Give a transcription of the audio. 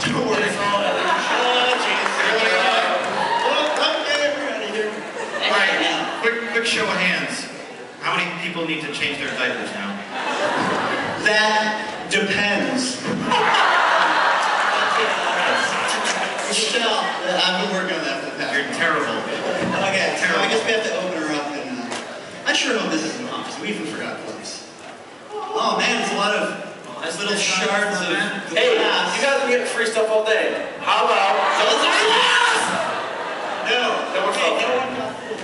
Don't worry. It's all other. Oh, jeez. Okay, we're out of here. All right, quick show of hands. How many people need to change their diapers now? That depends. Michelle, I've been working on that for the past. You're terrible. Okay, so I guess we have to open her up and I sure hope this isn't obvious. We even forgot gloves. Oh man, it's a lot of little shards of Hey, glass. you guys have been getting free stuff all day. How about... No. No, we're Okay, fine. no one